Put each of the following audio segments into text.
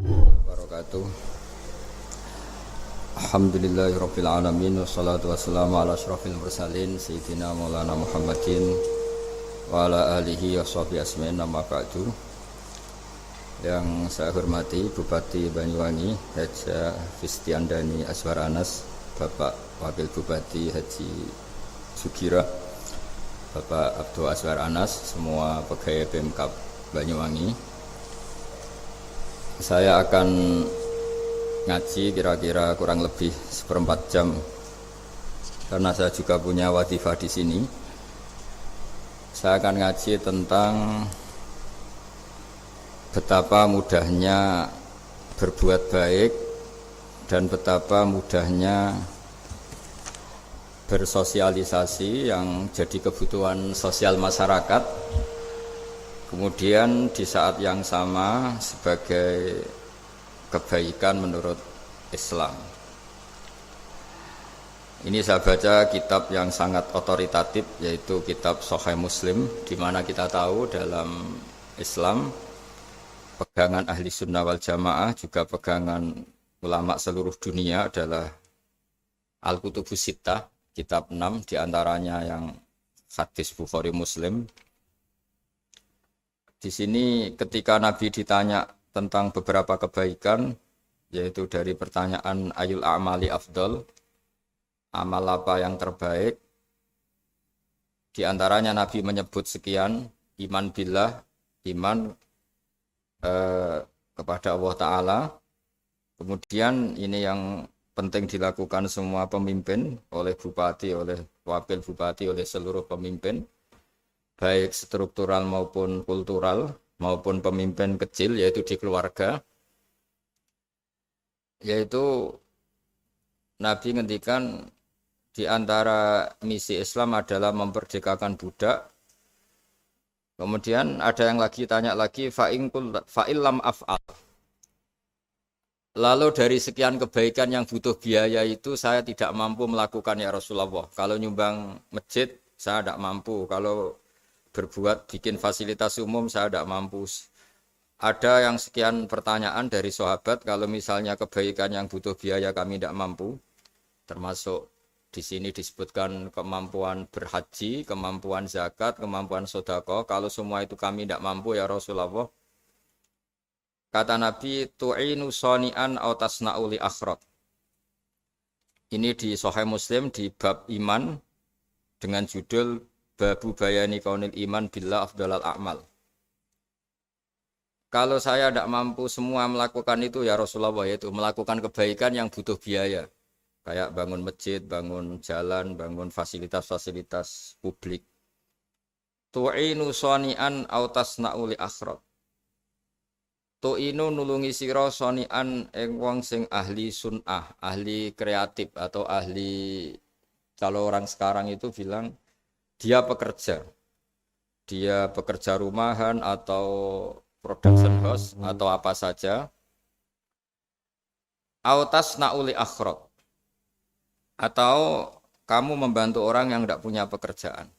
Wabarakatuh. Alhamdulillahirabbil alamin wassalatu wassalamu ala asyrofil mursalin sayyidina Maulana Muhammadin wa ala alihi washabihi asmain amma ba'du. Yang saya hormati Bupati Banyuwangi Haji Fistiandani Azwar Anas, Bapak Wakil Bupati Haji Sugira, Bapak Abdul Azwar Anas, semua pegawai Pemkab Banyuwangi. Saya akan ngaji kira-kira kurang lebih seperempat jam karena saya juga punya wadifah di sini. Saya akan ngaji tentang betapa mudahnya berbuat baik dan betapa mudahnya bersosialisasi yang jadi kebutuhan sosial masyarakat. Kemudian di saat yang sama sebagai kebaikan menurut Islam. Ini saya baca kitab yang sangat otoritatif, yaitu kitab Sahih Muslim, di mana kita tahu dalam Islam pegangan ahli sunnah wal jamaah juga pegangan ulama seluruh dunia adalah Al-Kutubus Sittah, kitab 6 diantaranya yang hadis Bukhari Muslim. Di sini ketika Nabi ditanya tentang beberapa kebaikan, yaitu dari pertanyaan ayul a'mali afdol, amal apa yang terbaik, di antaranya Nabi menyebut sekian: iman billah, iman kepada Allah Ta'ala. Kemudian ini yang penting dilakukan semua pemimpin, oleh bupati, oleh wakil bupati, oleh seluruh pemimpin, baik struktural maupun kultural, maupun pemimpin kecil, yaitu di keluarga. Yaitu Nabi ngendikan di antara misi Islam adalah memerdekakan budak. Kemudian ada yang lagi tanya lagi, fa'illam af'al. Lalu dari sekian kebaikan yang butuh biaya itu saya tidak mampu melakukan ya Rasulullah. Kalau nyumbang masjid saya tidak mampu. Kalau berbuat bikin fasilitas umum saya tidak mampu. Ada yang sekian pertanyaan dari sahabat, kalau misalnya kebaikan yang butuh biaya kami tidak mampu, termasuk di sini disebutkan kemampuan berhaji, kemampuan zakat, kemampuan sedekah, kalau semua itu kami tidak mampu ya Rasulullah. Kata Nabi, tu'inu shani'an aw tasna'u li akhrat. Ini di Sahih Muslim di bab iman dengan judul Babu bayani kaunil iman billah afdalal a'mal. Kalau saya tidak mampu semua melakukan itu ya Rasulullah, yaitu melakukan kebaikan yang butuh biaya, kayak bangun masjid, bangun jalan, bangun fasilitas-fasilitas publik. Tu'inu shani'an aw tasna'u li akhrat. Tu'inu nulungi sira shani'an ing wong sing ahli sun'ah, ahli kreatif, atau ahli, kalau orang sekarang itu bilang dia pekerja rumahan atau production house atau apa saja. Autas nauli akhrat, atau kamu membantu orang yang tidak punya pekerjaan.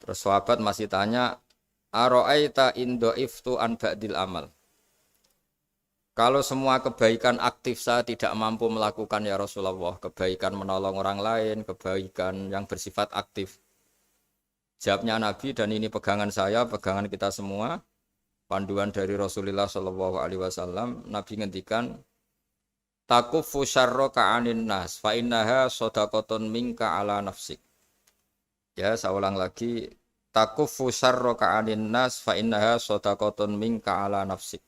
Terus sahabat masih tanya, aro'aita indo'iftu an ba'dil amal. Kalau semua kebaikan aktif saya tidak mampu melakukan ya Rasulullah, kebaikan menolong orang lain, kebaikan yang bersifat aktif. Jawabnya Nabi, dan ini pegangan saya, pegangan kita semua, panduan dari Rasulullah SAW, Nabi ngendikan, takufu syarroka anin nas, fa innaha sodakotun minka ala nafsik. Ya, saya ulang lagi, takufu syarroka anin nas, fa innaha sodakotun minka ala nafsik.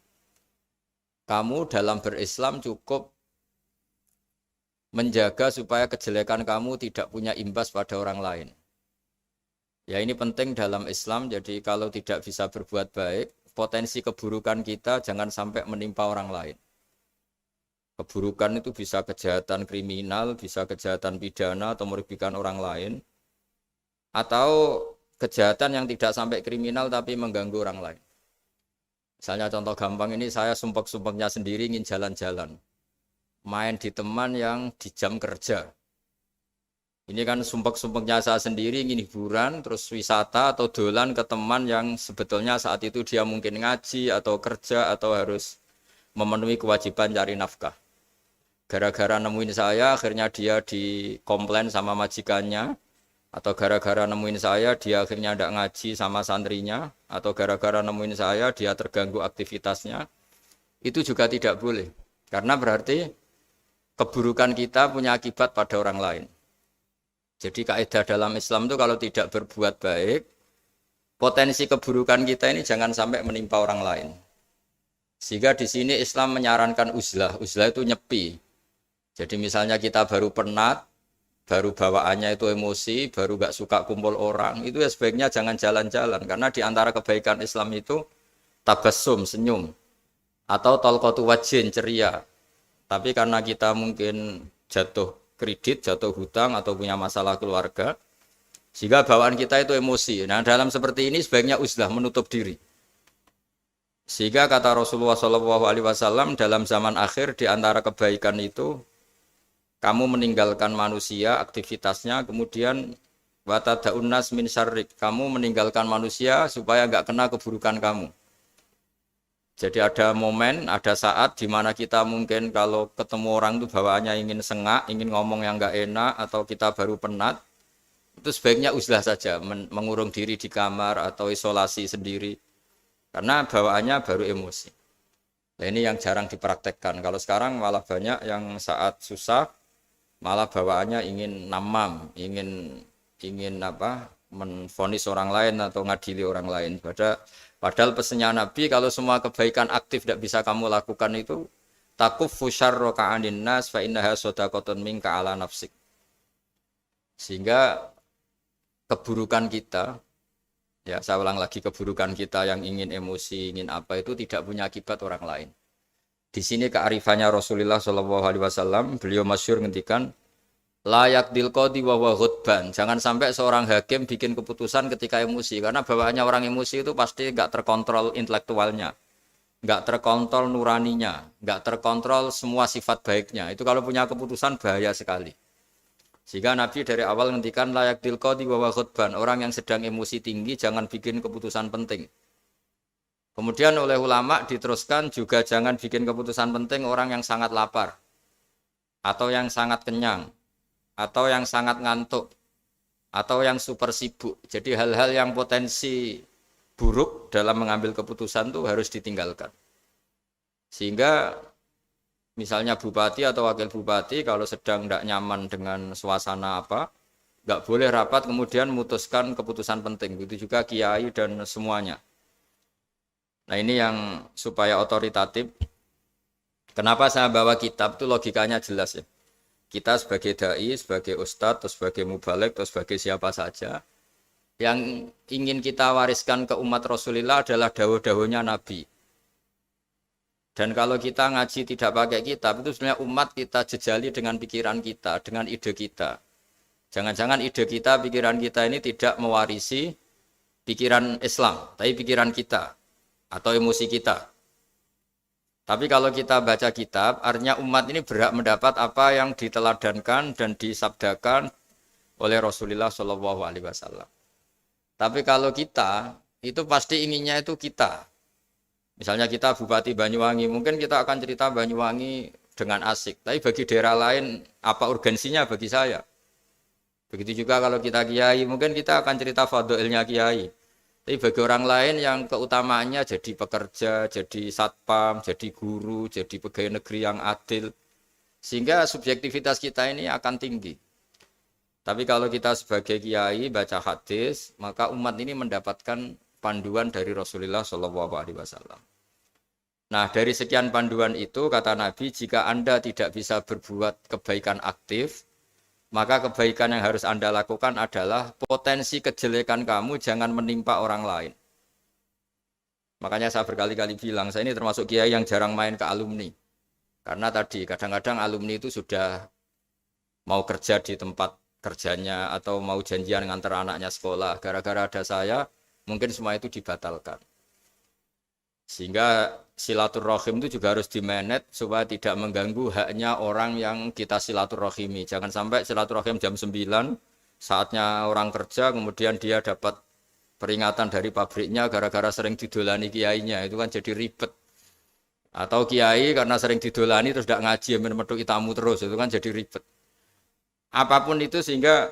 Kamu dalam berislam cukup menjaga supaya kejelekan kamu tidak punya imbas pada orang lain. Ya, ini penting dalam Islam. Jadi kalau tidak bisa berbuat baik, potensi keburukan kita jangan sampai menimpa orang lain. Keburukan itu bisa kejahatan kriminal, bisa kejahatan pidana atau merugikan orang lain, atau kejahatan yang tidak sampai kriminal tapi mengganggu orang lain. Misalnya contoh gampang ini, saya sumpek-sumpeknya sendiri ingin jalan-jalan, main di teman yang di jam kerja. Ini kan sumpek-sumpeknya saya sendiri ingin hiburan, terus wisata atau dolan ke teman yang sebetulnya saat itu dia mungkin ngaji atau kerja atau harus memenuhi kewajiban cari nafkah. Gara-gara nemuin saya, akhirnya dia dikomplain sama majikannya, atau gara-gara nemuin saya, dia akhirnya tidak ngaji sama santrinya, atau gara-gara nemuin saya, dia terganggu aktivitasnya. Itu juga tidak boleh, karena berarti keburukan kita punya akibat pada orang lain. Jadi kaidah dalam Islam itu kalau tidak berbuat baik, potensi keburukan kita ini jangan sampai menimpa orang lain. Sehingga di sini Islam menyarankan uzlah. Uzlah itu nyepi. Jadi misalnya kita baru penat, baru bawaannya itu emosi, baru gak suka kumpul orang, itu ya sebaiknya jangan jalan-jalan. Karena di antara kebaikan Islam itu tabassum, senyum. Atau talqatu wajhin, ceria. Tapi karena kita mungkin jatuh kredit, jatuh hutang, atau punya masalah keluarga, sehingga bawaan kita itu emosi. Nah dalam seperti ini sebaiknya uzlah, menutup diri. Sehingga kata Rasulullah SAW dalam zaman akhir di antara kebaikan itu kamu meninggalkan manusia aktivitasnya, kemudian watadaun nas min syarrik, kamu meninggalkan manusia supaya enggak kena keburukan kamu. Jadi ada momen, ada saat di mana kita mungkin kalau ketemu orang itu bawaannya ingin sengak, ingin ngomong yang enggak enak atau kita baru penat, itu sebaiknya uzlah saja, mengurung diri di kamar atau isolasi sendiri. Karena bawaannya baru emosi. Nah ini yang jarang dipraktekkan. Kalau sekarang malah banyak yang saat susah malah bawaannya ingin namam, ingin menvonis orang lain atau ngadili orang lain. Padahal pesannya Nabi kalau semua kebaikan aktif tidak bisa kamu lakukan itu takuffu syarra ka'anin nas fa innaha shadaqatun minka ala nafsik. Sehingga keburukan kita, ya saya ulang lagi, keburukan kita yang ingin emosi, ingin apa itu tidak punya akibat orang lain. Di sini kearifannya Rasulullah SAW, beliau masyhur ngendikan layak dilqadi wa huwa ghadban. Jangan sampai seorang hakim bikin keputusan ketika emosi, karena bawaannya orang emosi itu pasti enggak terkontrol intelektualnya, enggak terkontrol nuraninya, enggak terkontrol semua sifat baiknya. Itu kalau punya keputusan bahaya sekali. Sehingga Nabi dari awal ngendikan layak dilqadi wa huwa ghadban. Orang yang sedang emosi tinggi jangan bikin keputusan penting. Kemudian oleh ulama diteruskan juga jangan bikin keputusan penting orang yang sangat lapar atau yang sangat kenyang atau yang sangat ngantuk atau yang super sibuk. Jadi hal-hal yang potensi buruk dalam mengambil keputusan itu harus ditinggalkan. Sehingga misalnya bupati atau wakil bupati kalau sedang tidak nyaman dengan suasana apa, nggak boleh rapat kemudian memutuskan keputusan penting. Begitu juga kiai dan semuanya. Nah ini yang supaya otoritatif. Kenapa saya bawa kitab itu logikanya jelas ya. Kita sebagai dai, sebagai ustadz, atau sebagai mubalek, atau sebagai siapa saja, yang ingin kita wariskan ke umat Rasulullah adalah dawuh-dawuhnya Nabi. Dan kalau kita ngaji tidak pakai kitab, itu sebenarnya umat kita jejali dengan pikiran kita, dengan ide kita. Jangan-jangan ide kita, pikiran kita ini tidak mewarisi pikiran Islam, tapi pikiran kita atau emosi kita. Tapi kalau kita baca kitab, artinya umat ini berhak mendapat apa yang diteladankan dan disabdakan oleh Rasulullah SAW. Tapi kalau kita, itu pasti inginnya itu kita. Misalnya kita Bupati Banyuwangi, mungkin kita akan cerita Banyuwangi dengan asik. Tapi bagi daerah lain, apa urgensinya bagi saya? Begitu juga kalau kita kiai, mungkin kita akan cerita fadhilnya kiai. Tapi bagi orang lain yang keutamaannya jadi pekerja, jadi satpam, jadi guru, jadi pegawai negeri yang adil. Sehingga subjektivitas kita ini akan tinggi. Tapi kalau kita sebagai kiai baca hadis, maka umat ini mendapatkan panduan dari Rasulullah SAW. Nah dari sekian panduan itu kata Nabi, jika Anda tidak bisa berbuat kebaikan aktif, maka kebaikan yang harus Anda lakukan adalah potensi kejelekan kamu jangan menimpa orang lain. Makanya saya berkali-kali bilang, saya ini termasuk kiai yang jarang main ke alumni. Karena tadi kadang-kadang alumni itu sudah mau kerja di tempat kerjanya atau mau janjian ngantar anaknya sekolah. Gara-gara ada saya, mungkin semua itu dibatalkan. Sehingga silaturahim itu juga harus dimanage supaya tidak mengganggu haknya orang yang kita silaturahimi. Jangan sampai silaturahim jam 9, saatnya orang kerja, kemudian dia dapat peringatan dari pabriknya gara-gara sering didolani kiainya. Itu kan jadi ribet. Atau kiai karena sering didolani terus tidak ngaji, metu tamu terus. Itu kan jadi ribet. Apapun itu sehingga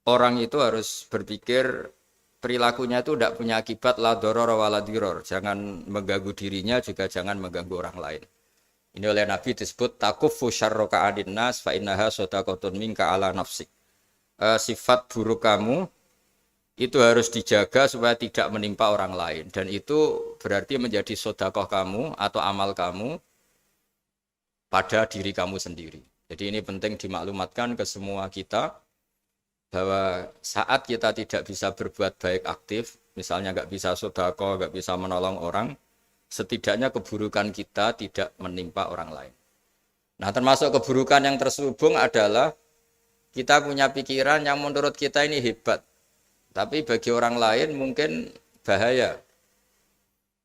orang itu harus berpikir perilakunya itu tidak punya akibat la doror wala diror. Jangan mengganggu dirinya juga jangan mengganggu orang lain. Ini oleh Nabi disebut takuffu syarroka adin nas fa innaha sodakotun minka ala nafsik. Sifat buruk kamu itu harus dijaga supaya tidak menimpa orang lain. Dan itu berarti menjadi sodakoh kamu atau amal kamu pada diri kamu sendiri. Jadi ini penting dimaklumatkan ke semua kita bahwa saat kita tidak bisa berbuat baik aktif, misalnya nggak bisa sedekah, nggak bisa menolong orang, setidaknya keburukan kita tidak menimpa orang lain. Nah, termasuk keburukan yang terselubung adalah kita punya pikiran yang menurut kita ini hebat, tapi bagi orang lain mungkin bahaya.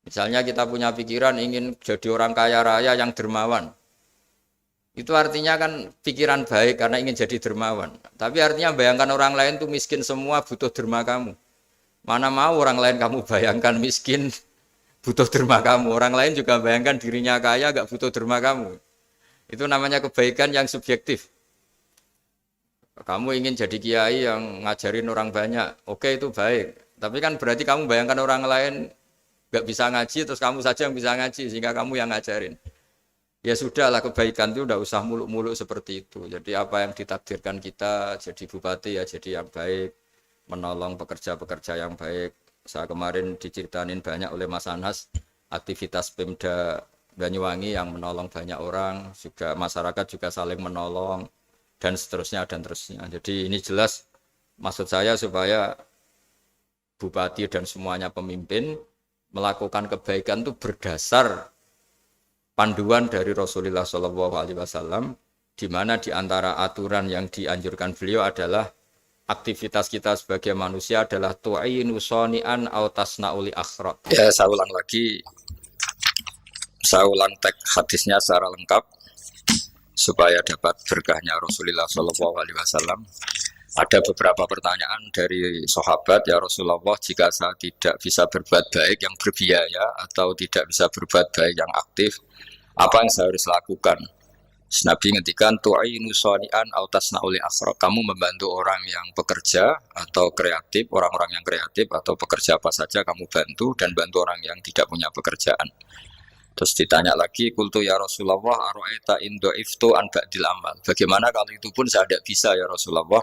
Misalnya kita punya pikiran ingin jadi orang kaya raya yang dermawan. Itu artinya kan pikiran baik karena ingin jadi dermawan. Tapi artinya bayangkan orang lain tuh miskin semua butuh derma kamu. Mana mau orang lain kamu bayangkan miskin butuh derma kamu. Orang lain juga bayangkan dirinya kaya gak butuh derma kamu. Itu namanya kebaikan yang subjektif. Kamu ingin jadi kiai yang ngajarin orang banyak. Oke, itu baik. Tapi kan berarti kamu bayangkan orang lain gak bisa ngaji terus kamu saja yang bisa ngaji sehingga kamu yang ngajarin. Ya sudahlah, kebaikan itu udah usah muluk-muluk seperti itu. Jadi apa yang ditakdirkan kita jadi bupati ya jadi yang baik, menolong pekerja-pekerja yang baik. Saya kemarin diceritain banyak oleh Mas Anas aktivitas Pemda Banyuwangi yang menolong banyak orang, juga masyarakat juga saling menolong dan seterusnya dan terusnya. Jadi ini jelas maksud saya supaya bupati dan semuanya pemimpin melakukan kebaikan itu berdasar panduan dari Rasulullah SAW, di mana di antara aturan yang dianjurkan beliau adalah aktivitas kita sebagai manusia adalah tu'inu soni'an au tasna'uli akhraq. Ya, saya ulang lagi, saya ulang teks hadisnya secara lengkap supaya dapat berkahnya Rasulullah SAW. Ada beberapa pertanyaan dari sahabat, ya Rasulullah, jika saya tidak bisa berbuat baik yang berbiaya atau tidak bisa berbuat baik yang aktif, apa yang saya harus lakukan? Nabi ngendikan tu'inu shani'an aw tasna'uli asra. Kamu membantu orang yang bekerja atau kreatif, orang-orang yang kreatif atau pekerja apa saja kamu bantu dan bantu orang yang tidak punya pekerjaan. Terus ditanya lagi, qultu ya Rasulullah ara'aita in dha'iftu an ba'dil amal. Bagaimana kalau itu pun saya tidak bisa ya Rasulullah?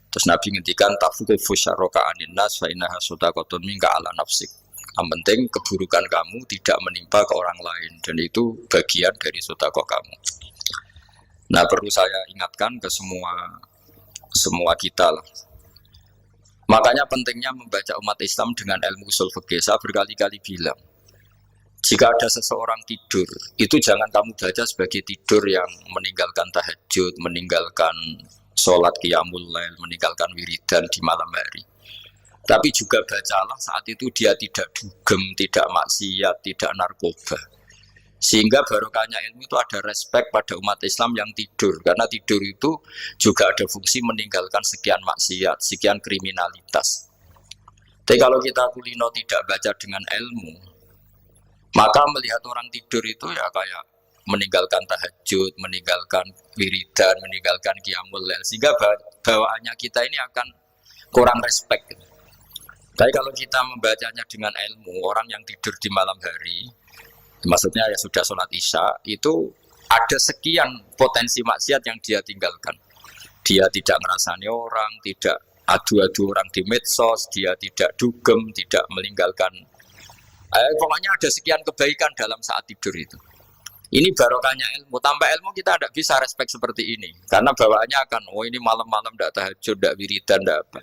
Terus Nabi ngendikan tafuku syarroka anin nas fa innaha sadaqatun minka ala nafsik. Yang penting keburukan kamu tidak menimpa ke orang lain dan itu bagian dari sedekah kamu. Nah, perlu saya ingatkan ke semua kita lah. Makanya pentingnya membaca umat Islam dengan ilmu usul fikih. Saya berkali-kali bilang, jika ada seseorang tidur, itu jangan kamu baca sebagai tidur yang meninggalkan tahajud, meninggalkan sholat qiyamul lail, meninggalkan wiridan di malam hari. Tapi juga bacalah saat itu dia tidak dugem, tidak maksiat, tidak narkoba. Sehingga barokahnya ilmu itu ada respek pada umat Islam yang tidur. Karena tidur itu juga ada fungsi meninggalkan sekian maksiat, sekian kriminalitas. Tapi kalau kita kulino tidak baca dengan ilmu, maka melihat orang tidur itu ya kayak meninggalkan tahajud, meninggalkan wiridan, meninggalkan qiyamul lail, sehingga bawaannya kita ini akan kurang respect. Tapi kalau kita membacanya dengan ilmu, orang yang tidur di malam hari, maksudnya ya sudah sholat isya, itu ada sekian potensi maksiat yang dia tinggalkan. Dia tidak ngerasani orang, tidak adu-adu orang di medsos, dia tidak dugem, tidak meninggalkan. Pokoknya ada sekian kebaikan dalam saat tidur itu. Ini barokahnya ilmu. Tanpa ilmu kita tidak bisa respect seperti ini. Karena bawaannya akan, oh ini malam-malam tidak tahajud, tidak wiridan, tidak apa.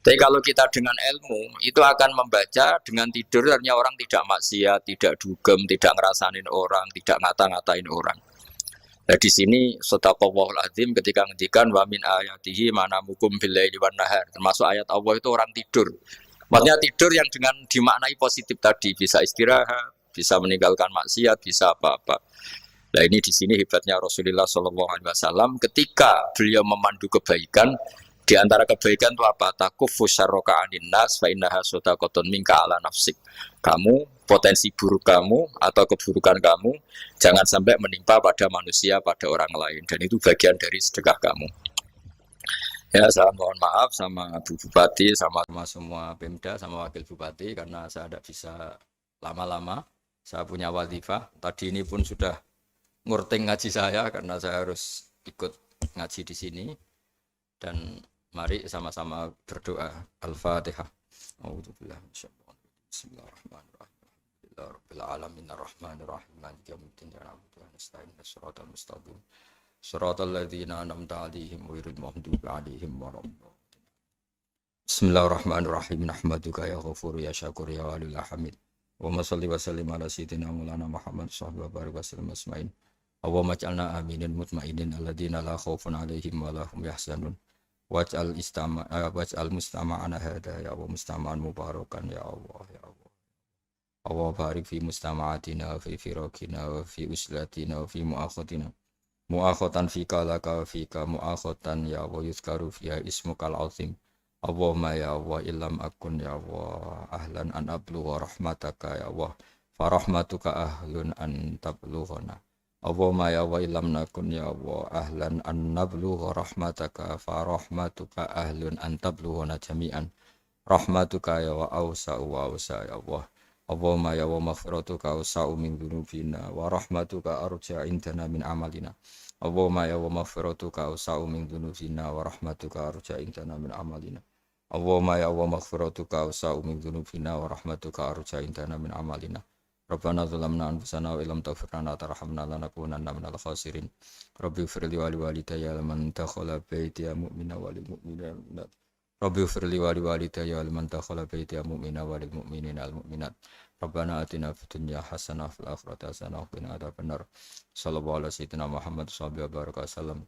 Tapi kalau kita dengan ilmu, itu akan membaca dengan tidur, artinya orang tidak maksiat, tidak dugem, tidak ngerasain orang, tidak ngata-ngatain orang. Nah di sini Sadaqallahul Azim ketika ngendikan wa min ayatihi manamukum billaili wan nahar. Termasuk ayat Allah itu orang tidur. Maksudnya tidur yang dengan dimaknai positif tadi, bisa istirahat, bisa meninggalkan maksiat, bisa apa-apa. Nah ini di sini hebatnya Rasulullah Shallallahu Alaihi Wasallam ketika beliau memandu kebaikan. Di antara kebaikan itu apa? Takufu syarroka anin nas fa innaha sodaqatun minka ala nafsik. Kamu, potensi buruk kamu atau keburukan kamu jangan sampai menimpa pada manusia, pada orang lain. Dan itu bagian dari sedekah kamu. Ya, saya mohon maaf sama Bu Bupati, sama semua Pemda, sama Wakil Bupati karena saya tidak bisa lama-lama. Saya punya wadifah. Tadi ini pun sudah ngurting ngaji saya karena saya harus ikut ngaji di sini. Dan mari sama-sama berdoa. Al-Fatihah. A'udzubillahi minasyaitonir rajim. Bismillahirrahmanirrahim. Alhamdulillahirabbil alamin arrahmanirrahim maliki yaumiddin iyyaka na'budu wa nasta'in ihdinas mustaqim. Shiratal ladzina an'amta 'alaihim ghairil maghdubi 'alaihim waladdallin. Bismillahirrahmanirrahim. Nahmaduka ya ghafur ya syakur ya walil hamid. Wa shalli wa sallim ala sayyidina Maulana Muhammad sallallahu alaihi wasallam asma'in. Allahumma ij'alna aminin mutmainin alladzina la khaufun 'alaihim wa la hum yahzanun. Waj'al mustama'ana hada ya Allah mustama'an mubarakan ya Allah ya Allah. Allah barik fi mustama'atina wa fi firaqina wa fi uslatina wa fi mu'akhatina. Mu'akhatan fika laka wa fika mu'akhatan ya Allah yuzkaru fiha ismukal azim. Allahumma ya Allah illam akun ya Allah ahlan an ablugha rahmataka ya Allah. Farahmatuka ahlun an tablughana. Allahumma ya wa illam nakun ya Allah ahlan an nablugha rahmataka fa rahmatuka ahlun an tablughana jami'an rahmatuka ya wa awsa ya Allah. Allahumma ya wa maghfiratuka awsa'u min dhunubina wa rahmatuka arja indana min amalina. Allahumma ya wa maghfiratuka awsa'u min dhunubina wa rahmatuka arja indana min amalina. Allahumma ya wa maghfiratuka awsa'u min dhunubina wa rahmatuka arja indana min amalina. Rabbana zalamna anfusana wa illam taghfir lana tarhamna lanakunanna minal khasirin. Rabbi ighfir li wa liwalidayya liman dakhala baitiya mu'mina wa lil mu'minina. Rabbi ighfir li wa liwalidayya liman dakhala baitiya mu'mina wa lil mu'minina wal mu'minat. Rabbana atina fid dunya hasanah wa fil akhirati hasanah wa qina adzabannar. Sallallahu ala sayyidina Muhammad sallallahu alaihi wasallam.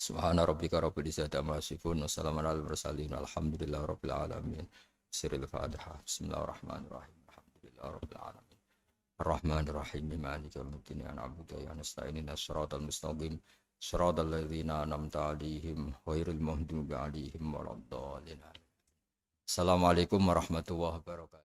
Subhana rabbika rabbil izzati amma yasifun wa salamun alal mursalin walhamdulillahi rabbil alamin. Sirrul Fatihah. Bismillahirrahmanirrahim. Alhamdulillahi rabbil alamin. Ar-Rahmanir-Rahim Maliki yaumiddin ya na'budu wa nasta'in ihdinas siratal mustaqim siratal ladzina an'amta 'alaihim ghairil maghdubi 'alaihim waladdallin. Assalamualaikum warahmatullahi wabarakatuh.